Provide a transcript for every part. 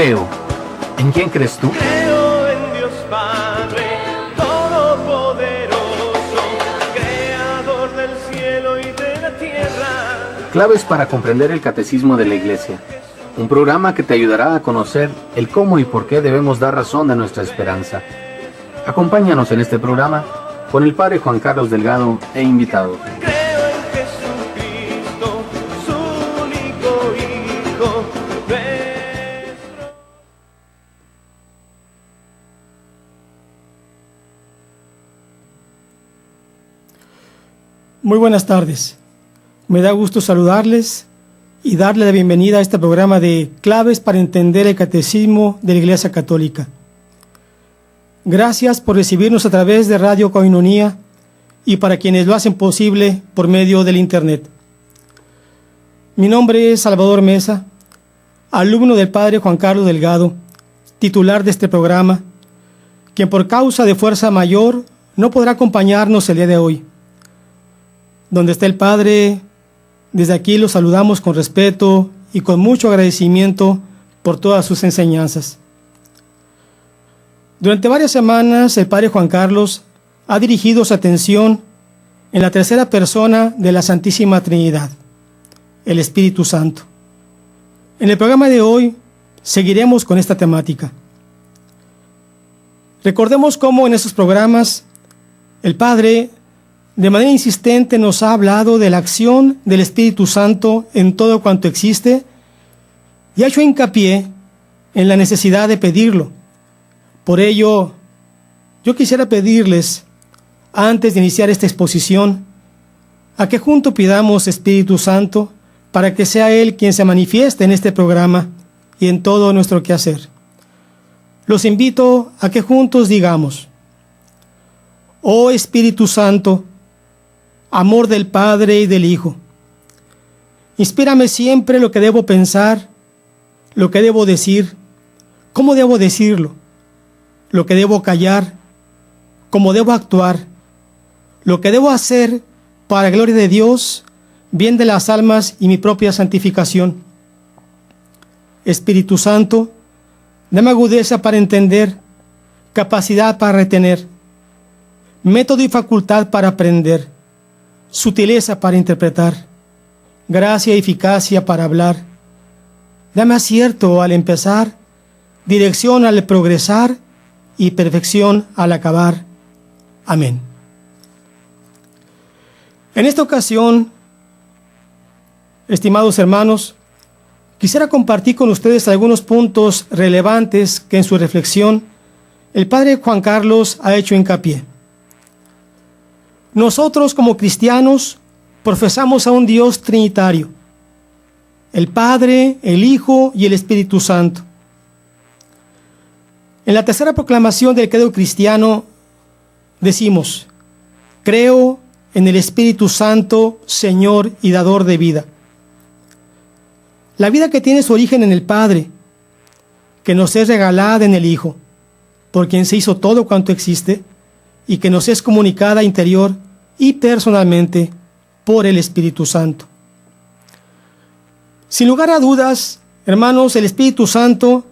Creo. ¿En quién crees tú? Creo en Dios Padre Todopoderoso, Creador del cielo y de la tierra. Claves para comprender el Catecismo de la Iglesia. Un programa que te ayudará a conocer el cómo y por qué debemos dar razón de nuestra esperanza. Acompáñanos en este programa con el Padre Juan Carlos Delgado e invitados. Creo en Jesucristo, su único Hijo, nuestro. Muy buenas tardes. Me da gusto saludarles y darle la bienvenida a este programa de Claves para entender el Catecismo de la Iglesia Católica. Gracias por recibirnos a través de Radio Koinonia y para quienes lo hacen posible por medio del Internet. Mi nombre es Salvador Mesa, alumno del Padre Juan Carlos Delgado, titular de este programa, quien por causa de fuerza mayor no podrá acompañarnos el día de hoy. Donde está el Padre, desde aquí lo saludamos con respeto y con mucho agradecimiento por todas sus enseñanzas. Durante varias semanas, el Padre Juan Carlos ha dirigido su atención en la tercera persona de la Santísima Trinidad, el Espíritu Santo. En el programa de hoy seguiremos con esta temática. Recordemos cómo en estos programas el Padre de manera insistente nos ha hablado de la acción del Espíritu Santo en todo cuanto existe y ha hecho hincapié en la necesidad de pedirlo. Por ello, yo quisiera pedirles, antes de iniciar esta exposición, a que juntos pidamos Espíritu Santo para que sea Él quien se manifieste en este programa y en todo nuestro quehacer. Los invito a que juntos digamos: Oh Espíritu Santo, amor del Padre y del Hijo, inspírame siempre lo que debo pensar, lo que debo decir, cómo debo decirlo, lo que debo callar, cómo debo actuar, lo que debo hacer para gloria de Dios, bien de las almas y mi propia santificación. Espíritu Santo, dame agudeza para entender, capacidad para retener, método y facultad para aprender, sutileza para interpretar, gracia y eficacia para hablar. Dame acierto al empezar, dirección al progresar y perfección al acabar. Amén. En esta ocasión, estimados hermanos, quisiera compartir con ustedes algunos puntos relevantes que en su reflexión el Padre Juan Carlos ha hecho hincapié. Nosotros como cristianos profesamos a un Dios trinitario, el Padre, el Hijo y el Espíritu Santo. En la tercera proclamación del credo cristiano decimos: creo en el Espíritu Santo, Señor y dador de vida. La vida que tiene su origen en el Padre, que nos es regalada en el Hijo, por quien se hizo todo cuanto existe, y que nos es comunicada interior y personalmente por el Espíritu Santo. Sin lugar a dudas, hermanos, el Espíritu Santo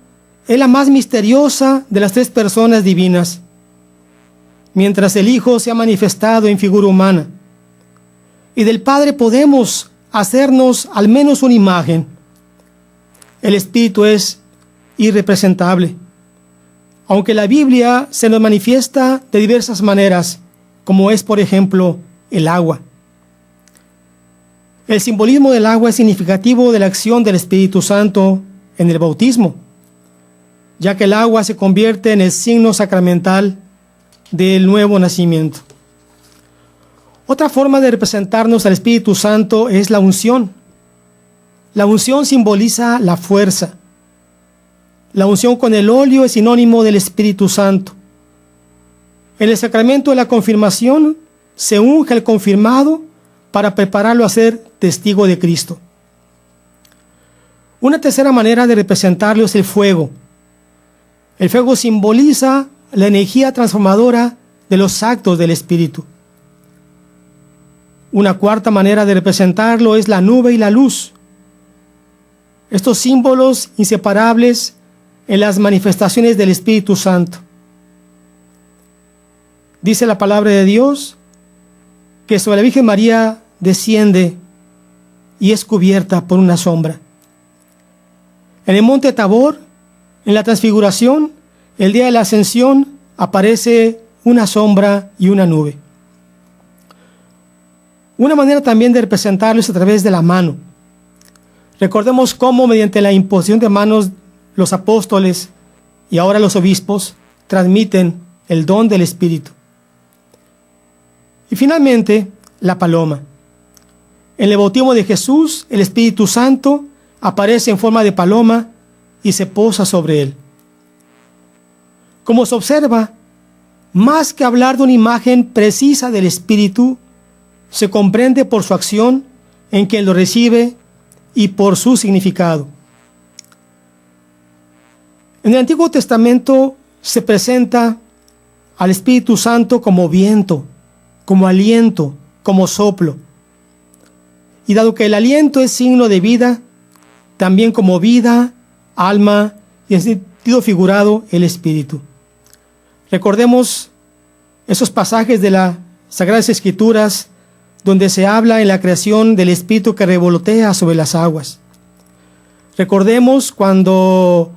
es la más misteriosa de las tres personas divinas, mientras el Hijo se ha manifestado en figura humana, y del Padre podemos hacernos al menos una imagen. El Espíritu es irrepresentable, aunque la Biblia se nos manifiesta de diversas maneras, como es, por ejemplo, el agua. El simbolismo del agua es significativo de la acción del Espíritu Santo en el bautismo, ya que el agua se convierte en el signo sacramental del nuevo nacimiento. Otra forma de representarnos al Espíritu Santo es la unción. La unción simboliza la fuerza. La unción con el óleo es sinónimo del Espíritu Santo. En el sacramento de la confirmación se unge al confirmado para prepararlo a ser testigo de Cristo. Una tercera manera de representarlo es el fuego. El fuego simboliza la energía transformadora de los actos del Espíritu. Una cuarta manera de representarlo es la nube y la luz. Estos símbolos inseparables en las manifestaciones del Espíritu Santo. Dice la palabra de Dios que sobre la Virgen María desciende y es cubierta por una sombra. En el monte Tabor, en la transfiguración, el día de la ascensión, aparece una sombra y una nube. Una manera también de representarlo es a través de la mano. Recordemos cómo mediante la imposición de manos los apóstoles y ahora los obispos transmiten el don del Espíritu. Y finalmente, la paloma. En el bautismo de Jesús, el Espíritu Santo aparece en forma de paloma y se posa sobre él. Como se observa, más que hablar de una imagen precisa del Espíritu, se comprende por su acción en quien lo recibe y por su significado. En el Antiguo Testamento se presenta al Espíritu Santo como viento, como aliento, como soplo. Y dado que el aliento es signo de vida, también como vida, alma y en sentido figurado el Espíritu. Recordemos esos pasajes de las Sagradas Escrituras donde se habla en la creación del Espíritu que revolotea sobre las aguas. Recordemos cuando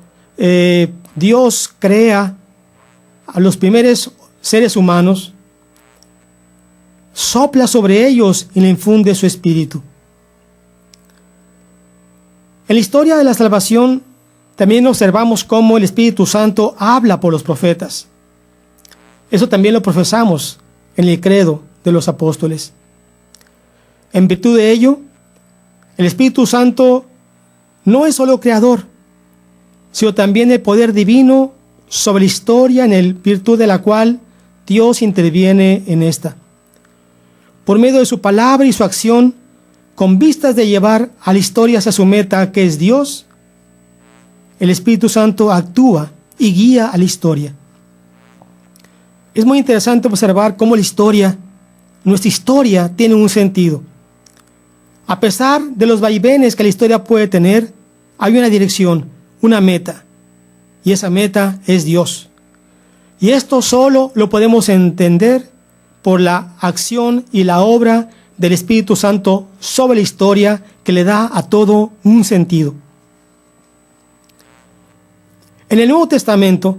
Dios crea a los primeros seres humanos, sopla sobre ellos y le infunde su espíritu. En la historia de la salvación también observamos cómo el Espíritu Santo habla por los profetas. Eso también lo profesamos en el credo de los apóstoles. En virtud de ello, el Espíritu Santo no es solo creador, sino también el poder divino sobre la historia en virtud de la cual Dios interviene en esta. Por medio de su palabra y su acción, con vistas de llevar a la historia hacia su meta, que es Dios, el Espíritu Santo actúa y guía a la historia. Es muy interesante observar cómo nuestra historia tiene un sentido. A pesar de los vaivenes que la historia puede tener, hay una dirección, una meta, y esa meta es Dios. Y esto solo lo podemos entender por la acción y la obra del Espíritu Santo sobre la historia, que le da a todo un sentido. En el Nuevo Testamento,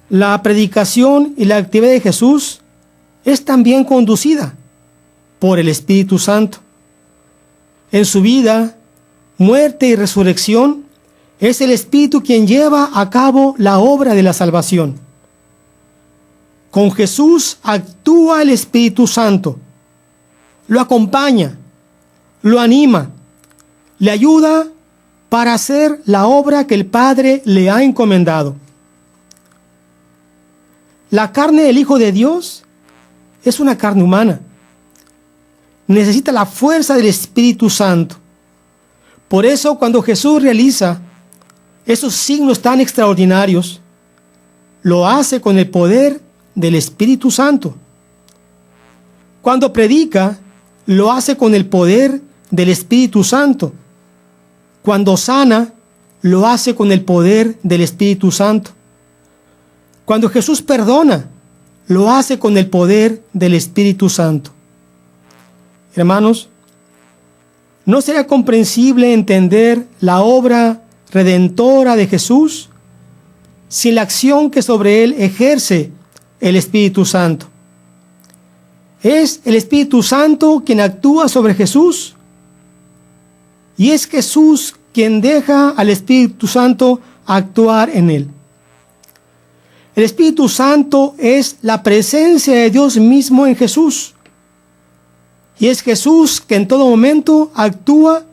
la predicación y la actividad de Jesús es también conducida por el Espíritu Santo. En su vida, muerte y resurrección, es el Espíritu quien lleva a cabo la obra de la salvación. Con Jesús actúa el Espíritu Santo, lo acompaña, lo anima, le ayuda para hacer la obra que el Padre le ha encomendado. La carne del Hijo de Dios es una carne humana. Necesita la fuerza del Espíritu Santo. Por eso, cuando Jesús realiza esos signos tan extraordinarios, lo hace con el poder del Espíritu Santo. Cuando predica, lo hace con el poder del Espíritu Santo. Cuando sana, lo hace con el poder del Espíritu Santo. Cuando Jesús perdona, lo hace con el poder del Espíritu Santo. Hermanos, ¿no sería comprensible entender la obra redentora de Jesús sin la acción que sobre él ejerce el Espíritu Santo? Es el Espíritu Santo quien actúa sobre Jesús, y es Jesús quien deja al Espíritu Santo actuar en él. El Espíritu Santo es la presencia de Dios mismo en Jesús, y es Jesús que en todo momento actúa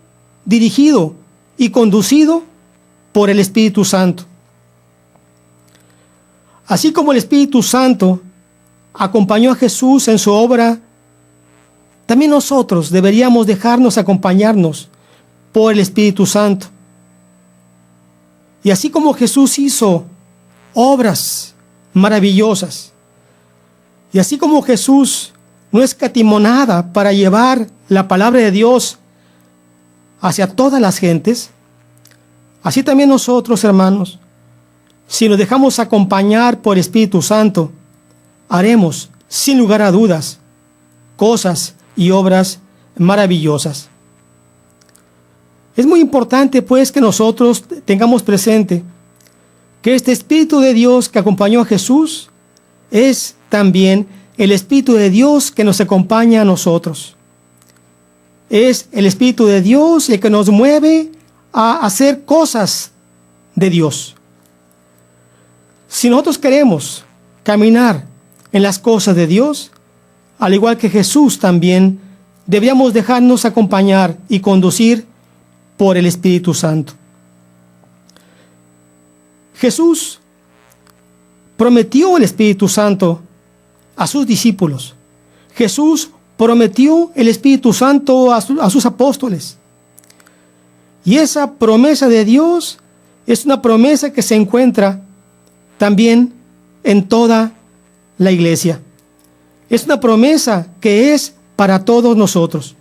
dirigido y conducido por el Espíritu Santo. Así como el Espíritu Santo acompañó a Jesús en su obra, también nosotros deberíamos dejarnos acompañarnos por el Espíritu Santo. Y así como Jesús hizo obras maravillosas, y así como Jesús no escatimó nada para llevar la palabra de Dios hacia todas las gentes, así también nosotros, hermanos, si nos dejamos acompañar por el Espíritu Santo, haremos, sin lugar a dudas, cosas y obras maravillosas. Es muy importante, pues, que nosotros tengamos presente que este Espíritu de Dios que acompañó a Jesús es también el Espíritu de Dios que nos acompaña a nosotros. Es el Espíritu de Dios el que nos mueve a hacer cosas de Dios. Si nosotros queremos caminar en las cosas de Dios, al igual que Jesús también, deberíamos dejarnos acompañar y conducir por el Espíritu Santo. Jesús prometió el Espíritu Santo a sus discípulos. Jesús prometió el Espíritu Santo a sus apóstoles. Y esa promesa de Dios es una promesa que se encuentra también en toda la iglesia. Es una promesa que es para todos nosotros.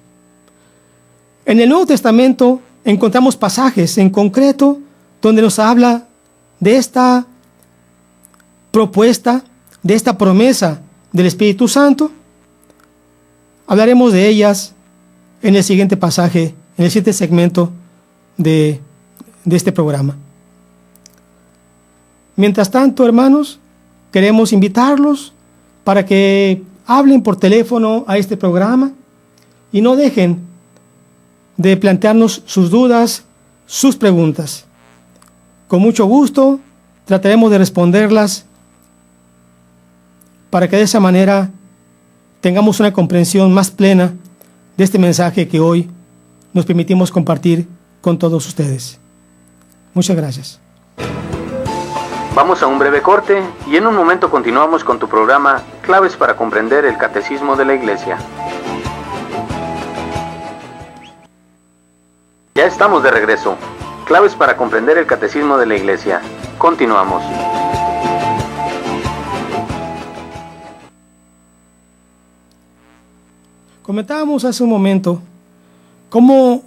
En el Nuevo Testamento encontramos pasajes en concreto donde nos habla de esta propuesta, de esta promesa del Espíritu Santo. Hablaremos de ellas en el siguiente pasaje, en el siguiente segmento de este programa. Mientras tanto, hermanos, queremos invitarlos para que hablen por teléfono a este programa y no dejen de plantearnos sus dudas, sus preguntas. Con mucho gusto trataremos de responderlas para que de esa manera tengamos una comprensión más plena de este mensaje que hoy nos permitimos compartir con todos ustedes. Muchas gracias. Vamos a un breve corte y en un momento continuamos con tu programa Claves para comprender el Catecismo de la Iglesia. Ya estamos de regreso. Claves para comprender el Catecismo de la Iglesia. Continuamos. Comentábamos hace un momento cómo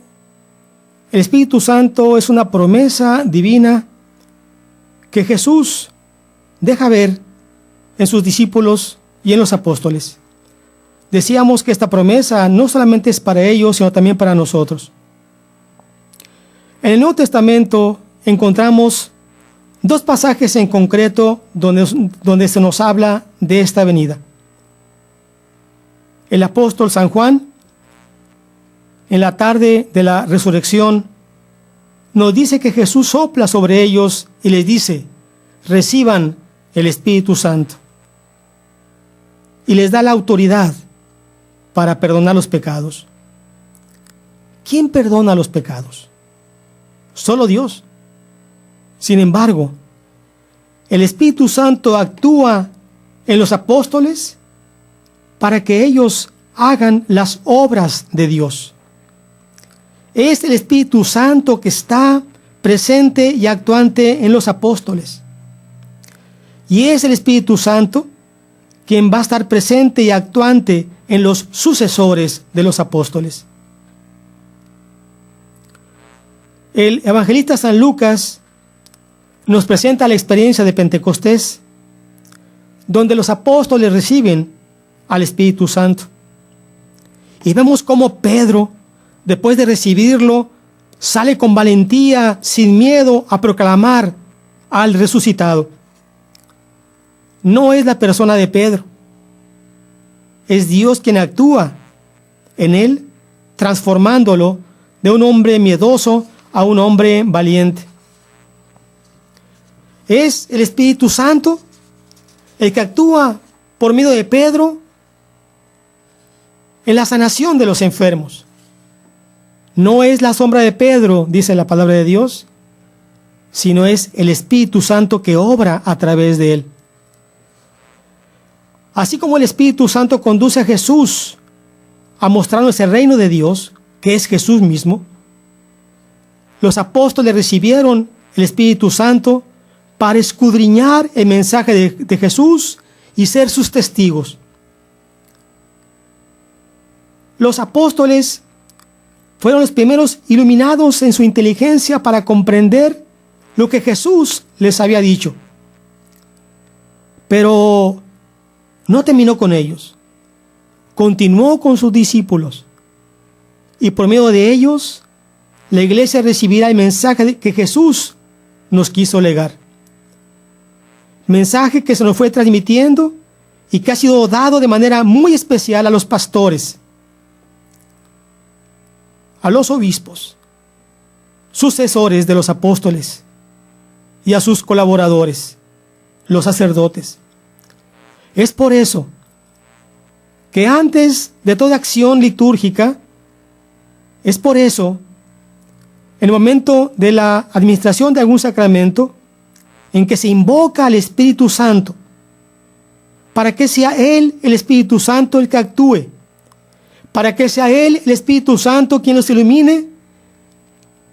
el Espíritu Santo es una promesa divina que Jesús deja ver en sus discípulos y en los apóstoles. Decíamos que esta promesa no solamente es para ellos, sino también para nosotros. En el Nuevo Testamento encontramos dos pasajes en concreto donde se nos habla de esta venida. El apóstol San Juan, en la tarde de la resurrección, nos dice que Jesús sopla sobre ellos y les dice: reciban el Espíritu Santo. Y les da la autoridad para perdonar los pecados. ¿Quién perdona los pecados? Solo Dios. Sin embargo, el Espíritu Santo actúa en los apóstoles para que ellos hagan las obras de Dios. Es el Espíritu Santo que está presente y actuante en los apóstoles. Y es el Espíritu Santo quien va a estar presente y actuante en los sucesores de los apóstoles. El evangelista San Lucas nos presenta la experiencia de Pentecostés, donde los apóstoles reciben al Espíritu Santo. Y vemos cómo Pedro, después de recibirlo, sale con valentía, sin miedo, a proclamar al resucitado. No es la persona de Pedro, es Dios quien actúa en él, transformándolo de un hombre miedoso a un hombre valiente. Es el Espíritu Santo el que actúa por medio de Pedro en la sanación de los enfermos. No es la sombra de Pedro, dice la palabra de Dios, sino es el Espíritu Santo que obra a través de él. Así como el Espíritu Santo conduce a Jesús a mostrarnos el reino de Dios, que es Jesús mismo, los apóstoles recibieron el Espíritu Santo para escudriñar el mensaje de Jesús y ser sus testigos. Los apóstoles fueron los primeros iluminados en su inteligencia para comprender lo que Jesús les había dicho. Pero no terminó con ellos. Continuó con sus discípulos. Y por medio de ellos, la iglesia recibirá el mensaje que Jesús nos quiso legar. Mensaje que se nos fue transmitiendo y que ha sido dado de manera muy especial a los pastores, a los obispos, sucesores de los apóstoles y a sus colaboradores, los sacerdotes. Es por eso que antes de toda acción litúrgica, es por eso, en el momento de la administración de algún sacramento, en que se invoca al Espíritu Santo, para que sea Él, el Espíritu Santo, el que actúe, para que sea Él, el Espíritu Santo, quien los ilumine,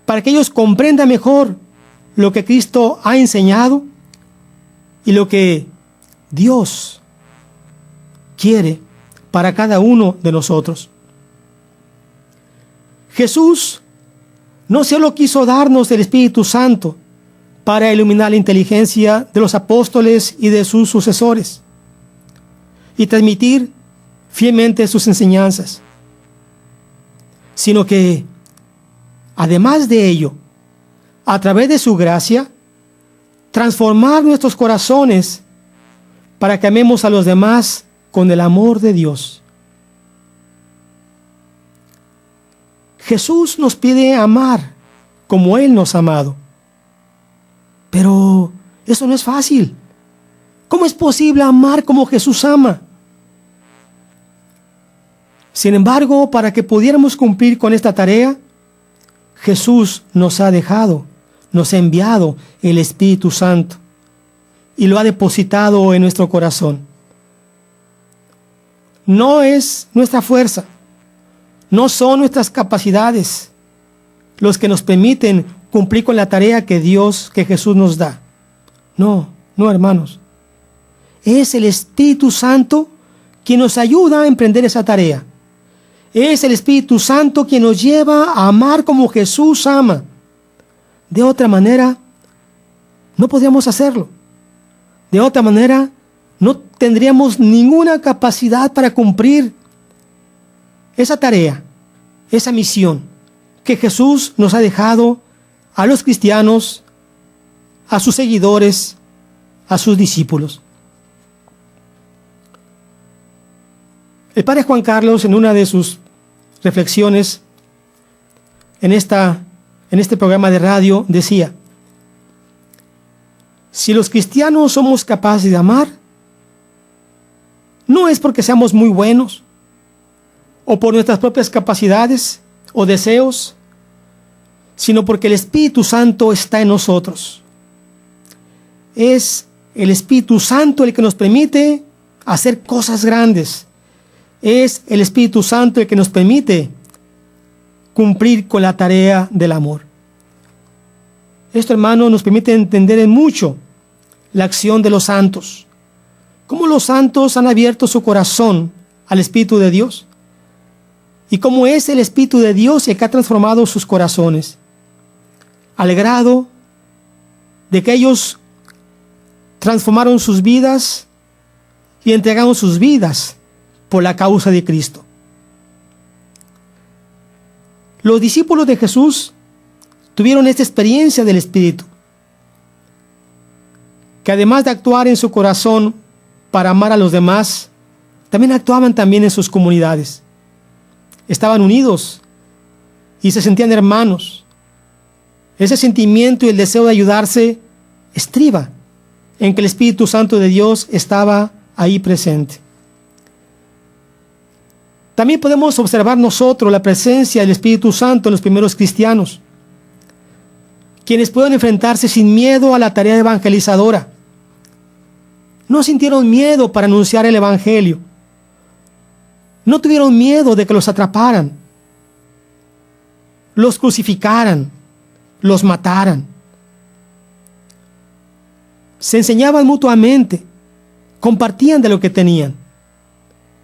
para que ellos comprendan mejor lo que Cristo ha enseñado y lo que Dios quiere para cada uno de nosotros. Jesús no solo quiso darnos el Espíritu Santo para iluminar la inteligencia de los apóstoles y de sus sucesores y transmitir fielmente sus enseñanzas, sino que, además de ello, a través de su gracia, transformar nuestros corazones para que amemos a los demás con el amor de Dios. Jesús nos pide amar como Él nos ha amado. Pero eso no es fácil. ¿Cómo es posible amar como Jesús ama? Sin embargo, para que pudiéramos cumplir con esta tarea, Jesús nos ha dejado, nos ha enviado el Espíritu Santo y lo ha depositado en nuestro corazón. No es nuestra fuerza, no son nuestras capacidades los que nos permiten cumplir con la tarea que Jesús nos da. No, hermanos. Es el Espíritu Santo quien nos ayuda a emprender esa tarea. Es el Espíritu Santo quien nos lleva a amar como Jesús ama. De otra manera, no podríamos hacerlo. De otra manera, no tendríamos ninguna capacidad para cumplir esa tarea, esa misión que Jesús nos ha dejado a los cristianos, a sus seguidores, a sus discípulos. El padre Juan Carlos, en una de sus reflexiones en este programa de radio, decía: si los cristianos somos capaces de amar, no es porque seamos muy buenos, o por nuestras propias capacidades o deseos, sino porque el Espíritu Santo está en nosotros. Es el Espíritu Santo el que nos permite hacer cosas grandes. Es el Espíritu Santo el que nos permite cumplir con la tarea del amor. Esto, hermano, nos permite entender en mucho la acción de los santos. Cómo los santos han abierto su corazón al Espíritu de Dios. Y cómo es el Espíritu de Dios el que ha transformado sus corazones, al grado de que ellos transformaron sus vidas y entregaron sus vidas por la causa de Cristo. Los discípulos de Jesús tuvieron esta experiencia del Espíritu, que además de actuar en su corazón para amar a los demás, también actuaban también en sus comunidades. Estaban unidos y se sentían hermanos. Ese sentimiento y el deseo de ayudarse estriba en que el Espíritu Santo de Dios estaba ahí presente. También podemos observar nosotros la presencia del Espíritu Santo en los primeros cristianos, quienes pueden enfrentarse sin miedo a la tarea evangelizadora. No sintieron miedo para anunciar el Evangelio. No tuvieron miedo de que los atraparan, los crucificaran, los mataran. Se enseñaban mutuamente, compartían de lo que tenían.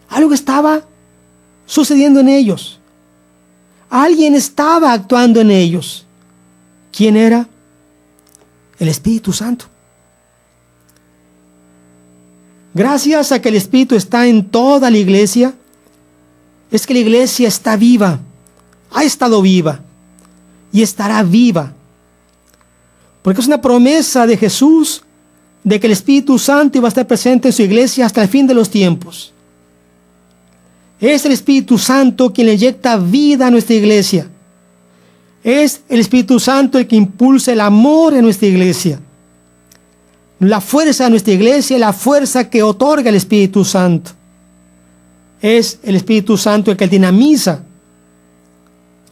Algo estaba sucediendo en ellos. Alguien estaba actuando en ellos. ¿Quién era? El Espíritu Santo. Gracias a que el Espíritu está en toda la iglesia, es que la iglesia está viva, ha estado viva y estará viva. Porque es una promesa de Jesús de que el Espíritu Santo iba a estar presente en su iglesia hasta el fin de los tiempos. Es el Espíritu Santo quien le inyecta vida a nuestra iglesia. Es el Espíritu Santo el que impulsa el amor en nuestra iglesia. La fuerza de nuestra iglesia, la fuerza que otorga el Espíritu Santo. Es el Espíritu Santo el que dinamiza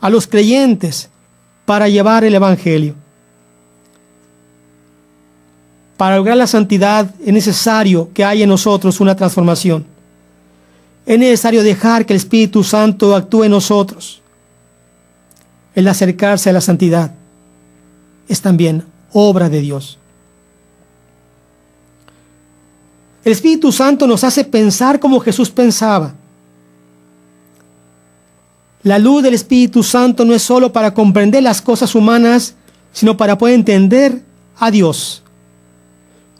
a los creyentes para llevar el Evangelio. Para lograr la santidad es necesario que haya en nosotros una transformación. Es necesario dejar que el Espíritu Santo actúe en nosotros. El acercarse a la santidad es también obra de Dios. El Espíritu Santo nos hace pensar como Jesús pensaba. La luz del Espíritu Santo no es solo para comprender las cosas humanas, sino para poder entender a Dios,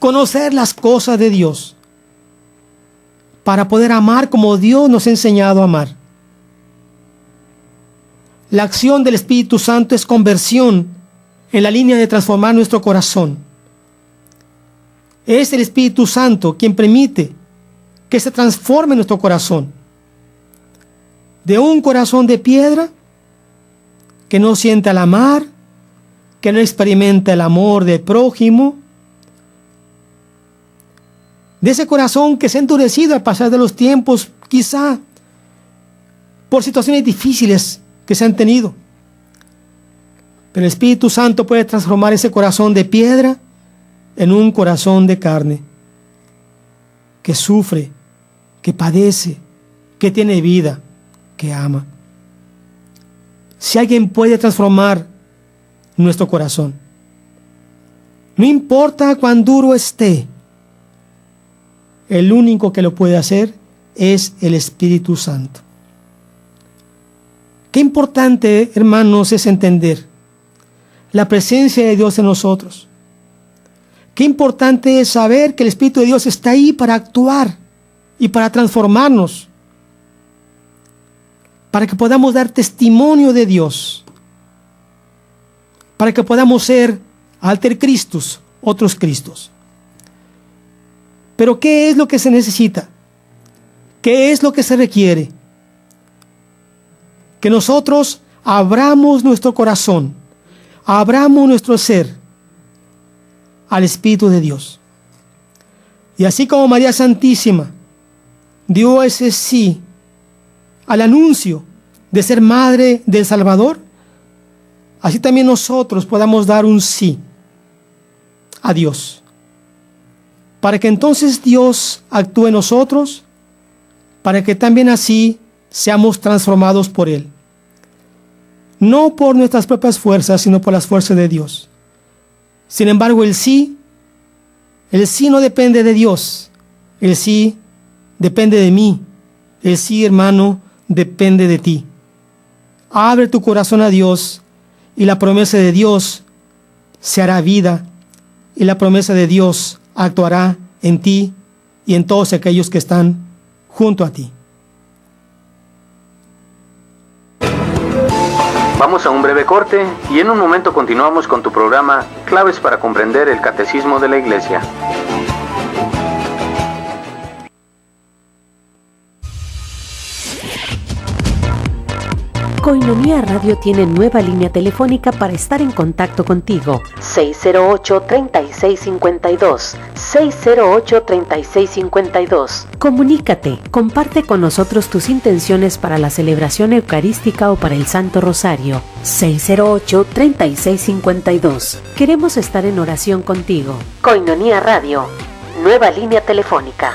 conocer las cosas de Dios, para poder amar como Dios nos ha enseñado a amar. La acción del Espíritu Santo es conversión en la línea de transformar nuestro corazón. Es el Espíritu Santo quien permite que se transforme nuestro corazón. De un corazón de piedra que no siente el amar, que no experimenta el amor del prójimo, de ese corazón que se ha endurecido al pasar de los tiempos, quizá por situaciones difíciles que se han tenido. Pero el Espíritu Santo puede transformar ese corazón de piedra en un corazón de carne, que sufre, que padece, que tiene vida, que ama. Si alguien puede transformar nuestro corazón, no importa cuán duro esté, el único que lo puede hacer es el Espíritu Santo. Qué importante, hermanos, es entender la presencia de Dios en nosotros. Qué importante es saber que el Espíritu de Dios está ahí para actuar y para transformarnos, para que podamos dar testimonio de Dios, para que podamos ser alter Christus, otros Cristos. Pero ¿qué es lo que se necesita? ¿Qué es lo que se requiere? Que nosotros abramos nuestro corazón, abramos nuestro ser al Espíritu de Dios. Y así como María Santísima dio ese sí al anuncio de ser madre del Salvador, así también nosotros podamos dar un sí a Dios, para que entonces Dios actúe en nosotros, para que también así seamos transformados por Él. No por nuestras propias fuerzas, sino por las fuerzas de Dios. Sin embargo, el sí no depende de Dios. El sí depende de mí. El sí, hermano, depende de ti. Abre tu corazón a Dios y la promesa de Dios se hará vida, y la promesa de Dios actuará en ti y en todos aquellos que están junto a ti. Vamos a un breve corte y en un momento continuamos con tu programa Claves para comprender el Catecismo de la Iglesia. Koinonia Radio tiene nueva línea telefónica para estar en contacto contigo. 608-3652. 608-3652. Comunícate, comparte con nosotros tus intenciones para la celebración eucarística o para el Santo Rosario. 608-3652. Queremos estar en oración contigo. Koinonia Radio, nueva línea telefónica.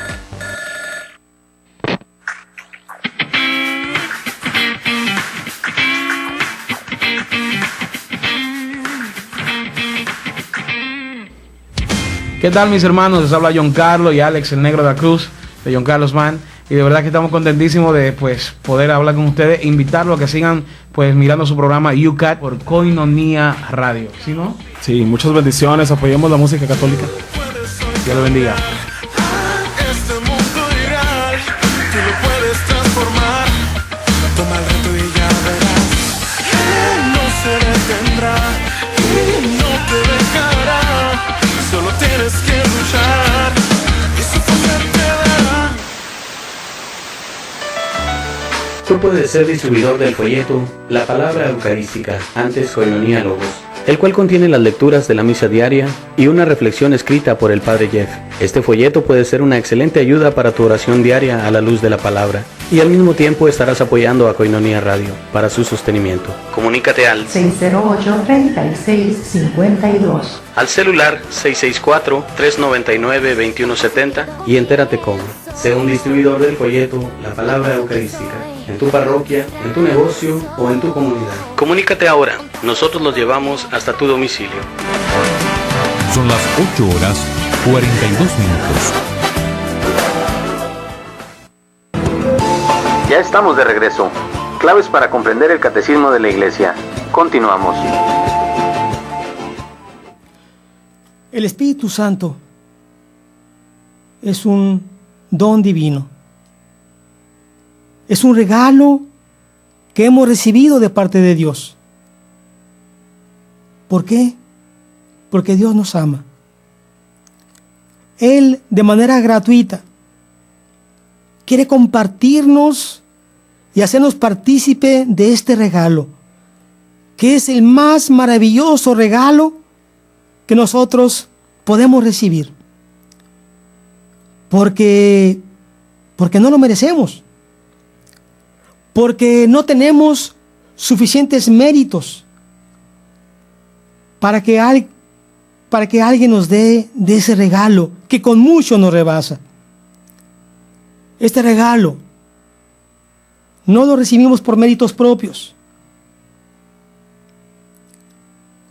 ¿Qué tal, mis hermanos? Les habla John Carlos y Alex, el Negro de la Cruz, de John Carlos Man. Y de verdad que estamos contentísimos de poder hablar con ustedes, invitarlos a que sigan mirando su programa UCAT por Koinonia Radio. ¿Sí, no? Sí, muchas bendiciones, apoyemos la música católica. Dios lo bendiga. tú lo puedes transformar. Toma el reto y ya verás. Él no se detendrá y no te dejará. Solo tienes que luchar y su fuerza te dará. Tú puedes ser distribuidor del folleto La Palabra Eucarística, antes Koinonia Logos, el cual contiene las lecturas de la misa diaria y una reflexión escrita por el Padre Jeff. Este folleto puede ser una excelente ayuda para tu oración diaria a la luz de la palabra, y al mismo tiempo estarás apoyando a Koinonia Radio para su sostenimiento. Comunícate al 608-3652. al celular 664-399-2170 y entérate cómo. Sé un distribuidor del folleto La Palabra Eucarística, en tu parroquia, en tu negocio o en tu comunidad. Comunícate ahora, nosotros los llevamos hasta tu domicilio. Son las 8:42. Ya estamos de regreso. Claves para comprender el catecismo de la Iglesia. Continuamos. El Espíritu Santo es un don divino. Es un regalo que hemos recibido de parte de Dios. ¿Por qué? Porque Dios nos ama. Él, de manera gratuita, quiere compartirnos y hacernos partícipe de este regalo, que es el más maravilloso regalo que nosotros podemos recibir. Porque no lo merecemos. Porque no tenemos suficientes méritos para que alguien nos dé de ese regalo que con mucho nos rebasa. Este regalo no lo recibimos por méritos propios.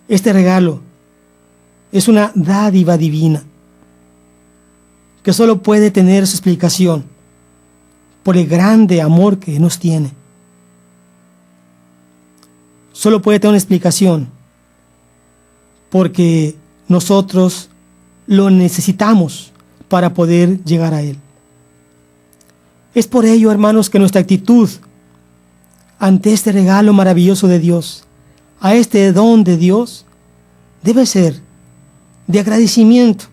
Este regalo es una dádiva divina que solo puede tener su explicación por el grande amor que nos tiene. Solo puede tener una explicación porque nosotros lo necesitamos para poder llegar a Él. Es por ello, hermanos, que nuestra actitud ante este regalo maravilloso de Dios, a este don de Dios, debe ser de agradecimiento,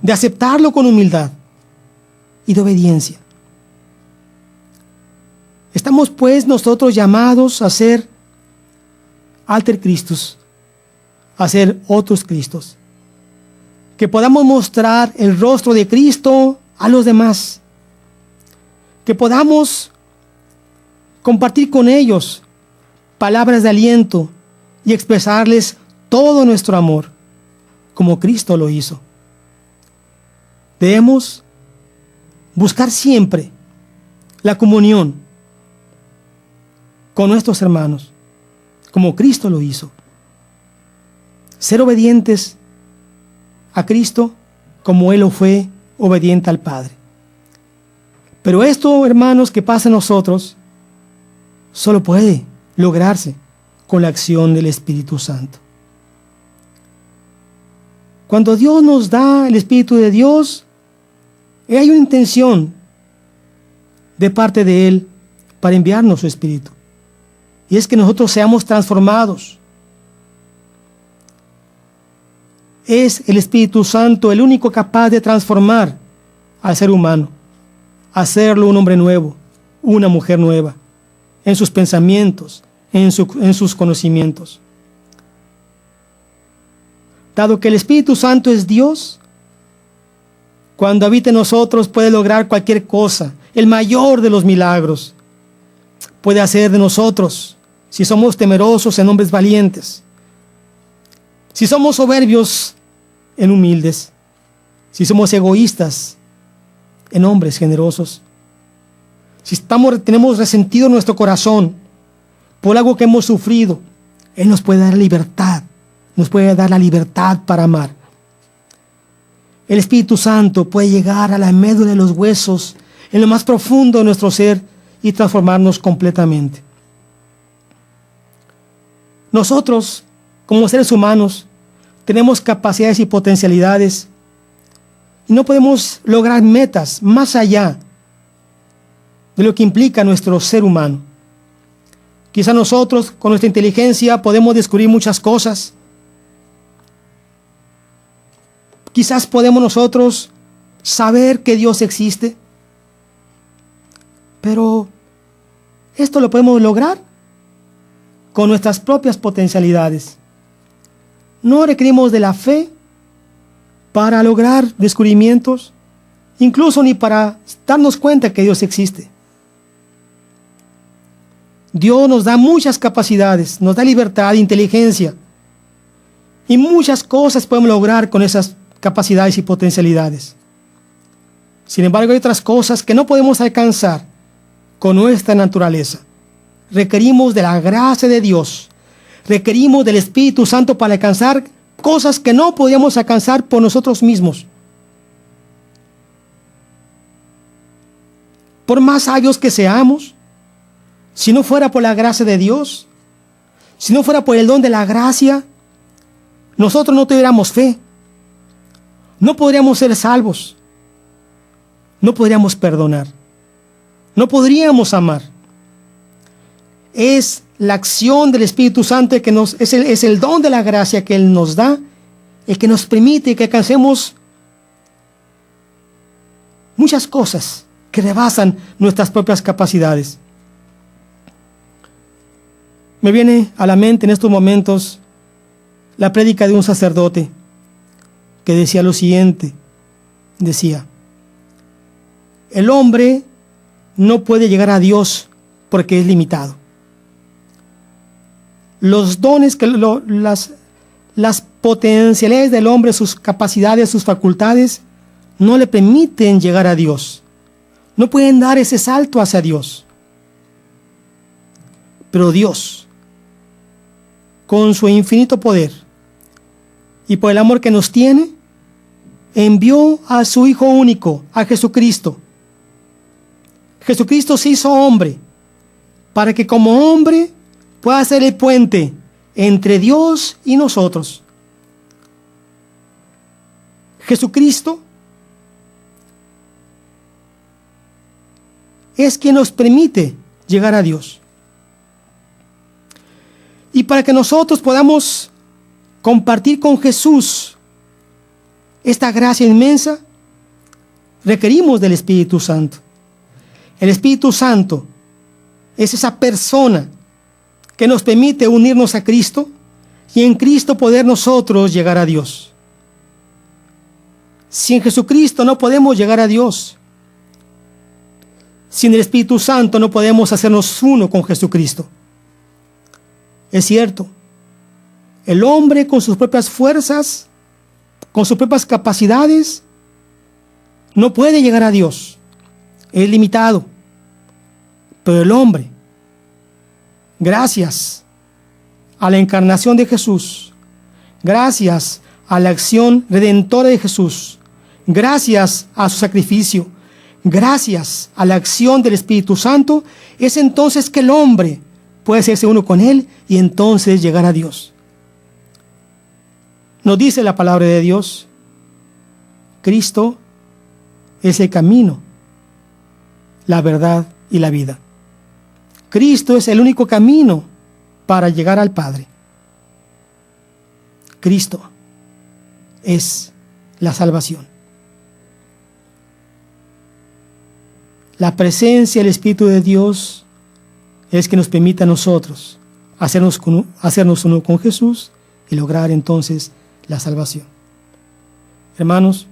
de aceptarlo con humildad y de obediencia. Estamos pues nosotros llamados a ser alter Christus, a ser otros Cristos, que podamos mostrar el rostro de Cristo a los demás, que podamos compartir con ellos palabras de aliento y expresarles todo nuestro amor, como Cristo lo hizo. Debemos buscar siempre la comunión con nuestros hermanos, como Cristo lo hizo. Ser obedientes a Cristo como Él lo fue obediente al Padre. Pero esto, hermanos, que pasa en nosotros, solo puede lograrse con la acción del Espíritu Santo. Cuando Dios nos da el Espíritu de Dios, hay una intención de parte de Él para enviarnos su Espíritu. Y es que nosotros seamos transformados. Es el Espíritu Santo el único capaz de transformar al ser humano, hacerlo un hombre nuevo, una mujer nueva, en sus pensamientos, en sus conocimientos. Dado que el Espíritu Santo es Dios, cuando habita en nosotros puede lograr cualquier cosa, el mayor de los milagros. Puede hacer de nosotros, si somos temerosos, en hombres valientes, si somos soberbios, en humildes, si somos egoístas, en hombres generosos, si tenemos resentido en nuestro corazón por algo que hemos sufrido, Él nos puede dar libertad, nos puede dar la libertad para amar. El Espíritu Santo puede llegar a la médula de los huesos, en lo más profundo de nuestro ser, y transformarnos completamente. Nosotros, como seres humanos, tenemos capacidades y potencialidades y no podemos lograr metas más allá de lo que implica nuestro ser humano. Quizá nosotros, con nuestra inteligencia, podemos descubrir muchas cosas. Quizás podemos nosotros saber que Dios existe. Pero esto lo podemos lograr con nuestras propias potencialidades. No requerimos de la fe para lograr descubrimientos, incluso ni para darnos cuenta que Dios existe. Dios nos da muchas capacidades, nos da libertad, inteligencia, y muchas cosas podemos lograr con esas capacidades y potencialidades. Sin embargo, hay otras cosas que no podemos alcanzar con nuestra naturaleza. Requerimos de la gracia de Dios, requerimos del Espíritu Santo para alcanzar cosas que no podíamos alcanzar por nosotros mismos. Por más sabios que seamos, si no fuera por la gracia de Dios, si no fuera por el don de la gracia, nosotros no tuviéramos fe, no podríamos ser salvos, no podríamos perdonar, no podríamos amar. Es la acción del Espíritu Santo es el don de la gracia que Él nos da, el que nos permite que alcancemos muchas cosas que rebasan nuestras propias capacidades. Me viene a la mente en estos momentos la prédica de un sacerdote que decía lo siguiente. Decía: el hombre no puede llegar a Dios porque es limitado. Los dones, las potencialidades del hombre, sus capacidades, sus facultades, no le permiten llegar a Dios. No pueden dar ese salto hacia Dios. Pero Dios, con su infinito poder y por el amor que nos tiene, envió a su Hijo único, a Jesucristo. Jesucristo se hizo hombre para que como hombre pueda ser el puente entre Dios y nosotros. Jesucristo es quien nos permite llegar a Dios. Y para que nosotros podamos compartir con Jesús esta gracia inmensa, requerimos del Espíritu Santo. El Espíritu Santo es esa persona que nos permite unirnos a Cristo y en Cristo poder nosotros llegar a Dios. Sin Jesucristo no podemos llegar a Dios. Sin el Espíritu Santo no podemos hacernos uno con Jesucristo. Es cierto, el hombre con sus propias fuerzas, con sus propias capacidades, no puede llegar a Dios. Es limitado. Pero el hombre, gracias a la encarnación de Jesús, gracias a la acción redentora de Jesús, gracias a su sacrificio, gracias a la acción del Espíritu Santo, es entonces que el hombre puede hacerse uno con Él y entonces llegar a Dios. Nos dice la palabra de Dios: Cristo es el camino, la verdad y la vida. Cristo es el único camino para llegar al Padre. Cristo es la salvación. La presencia del Espíritu de Dios es que nos permite a nosotros hacernos uno con Jesús y lograr entonces la salvación. Hermanos,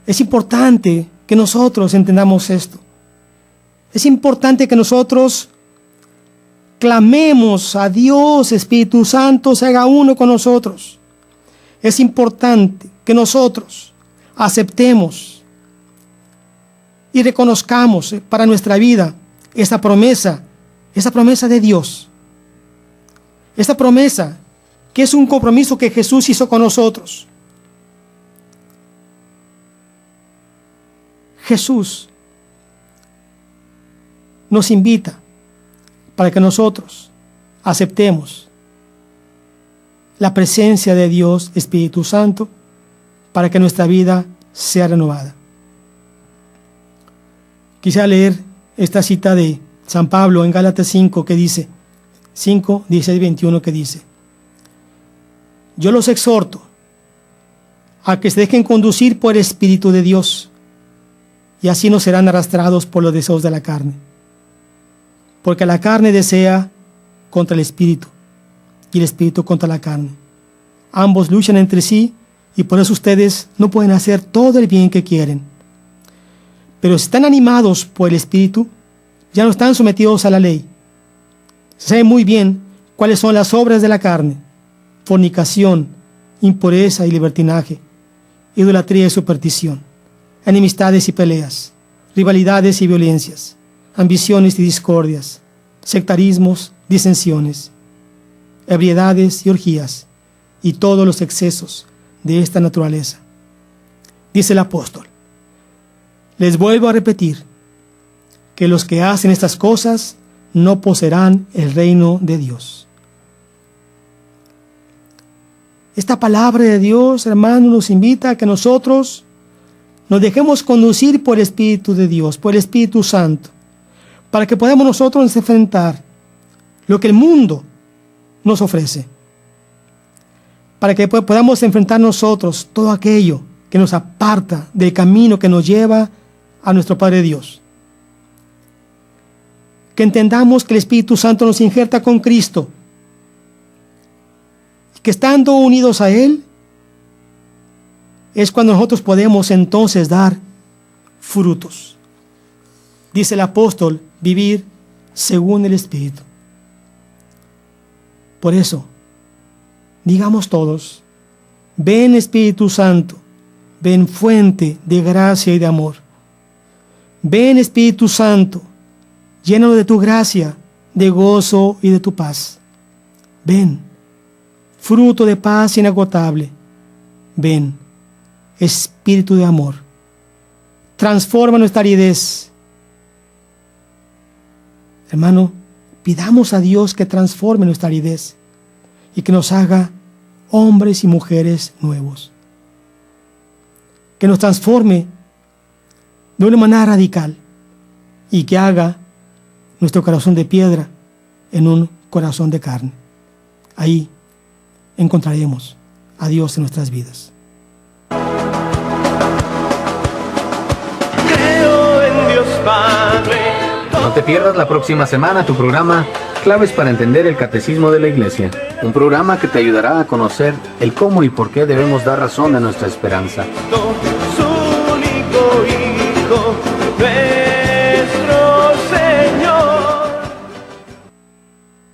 es importante que nosotros entendamos esto. Es importante que nosotros clamemos a Dios, Espíritu Santo, se haga uno con nosotros. Es importante que nosotros aceptemos y reconozcamos para nuestra vida esa promesa de Dios. Esta promesa que es un compromiso que Jesús hizo con nosotros. Jesús nos invita para que nosotros aceptemos la presencia de Dios Espíritu Santo para que nuestra vida sea renovada. Quisiera leer esta cita de San Pablo en Gálatas 5 que dice, 5, 16, 21 que dice: yo los exhorto a que se dejen conducir por el Espíritu de Dios, y así no serán arrastrados por los deseos de la carne. Porque la carne desea contra el Espíritu, y el Espíritu contra la carne. Ambos luchan entre sí, y por eso ustedes no pueden hacer todo el bien que quieren. Pero si están animados por el Espíritu, ya no están sometidos a la ley. Saben muy bien cuáles son las obras de la carne: fornicación, impureza y libertinaje, idolatría y superstición, enemistades y peleas, rivalidades y violencias, ambiciones y discordias, sectarismos, disensiones, ebriedades y orgías, y todos los excesos de esta naturaleza. Dice el apóstol: les vuelvo a repetir que los que hacen estas cosas no poseerán el reino de Dios. Esta palabra de Dios, hermanos, nos invita a que nosotros nos dejemos conducir por el Espíritu de Dios, por el Espíritu Santo, para que podamos nosotros enfrentar lo que el mundo nos ofrece, para que podamos enfrentar nosotros todo aquello que nos aparta del camino que nos lleva a nuestro Padre Dios. Que entendamos que el Espíritu Santo nos injerta con Cristo, que estando unidos a Él, es cuando nosotros podemos entonces dar frutos. Dice el apóstol, vivir según el Espíritu. Por eso, digamos todos: ven Espíritu Santo, ven fuente de gracia y de amor. Ven Espíritu Santo, llénanos de tu gracia, de gozo y de tu paz. Ven, fruto de paz inagotable. Ven, Espíritu de amor. Transforma nuestra aridez. Hermano, pidamos a Dios que transforme nuestra aridez y que nos haga hombres y mujeres nuevos. Que nos transforme de una manera radical y que haga nuestro corazón de piedra en un corazón de carne. Ahí encontraremos a Dios en nuestras vidas. Creo en Dios Padre. No te pierdas la próxima semana tu programa Claves para entender el Catecismo de la Iglesia, un programa que te ayudará a conocer el cómo y por qué debemos dar razón de nuestra esperanza.